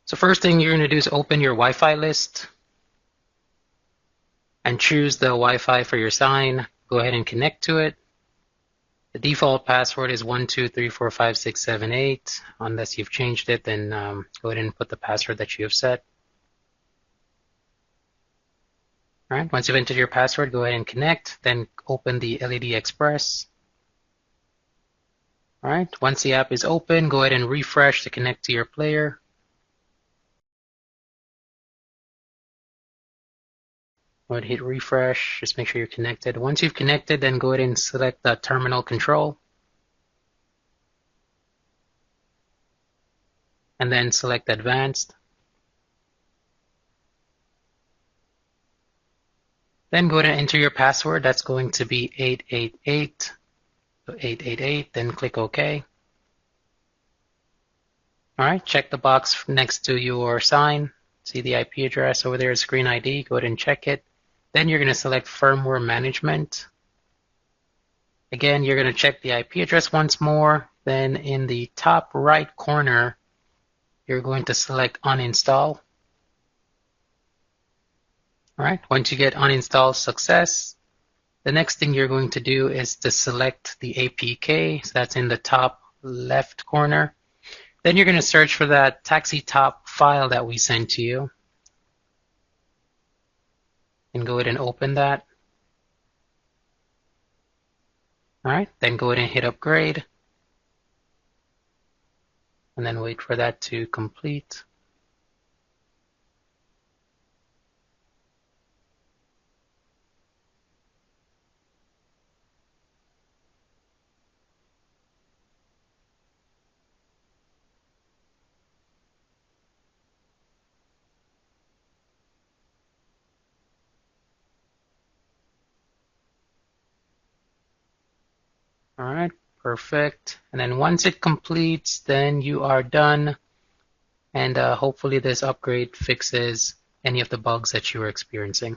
So first thing you're going to do is open your Wi-Fi list and choose the Wi-Fi for your sign. Go ahead and connect to it. The default password is 1234567 8. Unless you've changed it, then go ahead and put the password that you have set. All right, once you've entered your password, go ahead and connect. Then open the LED Express. All right, once the app is open, go ahead and refresh to connect to your player. Go ahead and hit refresh. Just make sure you're connected. Once you've connected, then go ahead and select the terminal control. And then select advanced. Then go ahead and enter your password. That's going to be 888. So 888, then click OK. All right, check the box next to your sign. See the IP address over there, screen ID. Go ahead and check it. Then you're going to select firmware management. Again, you're going to check the IP address once more. Then in the top right corner, you're going to select uninstall. All right, once you get uninstall success, the next thing you're going to do is to select the APK. So that's in the top left corner. Then you're going to search for that taxi-top file that we sent to you. And go ahead and open that. All right, then go ahead and hit upgrade. And then wait for that to complete. All right, perfect. And then once it completes, then you are done. And hopefully this upgrade fixes any of the bugs that you are experiencing.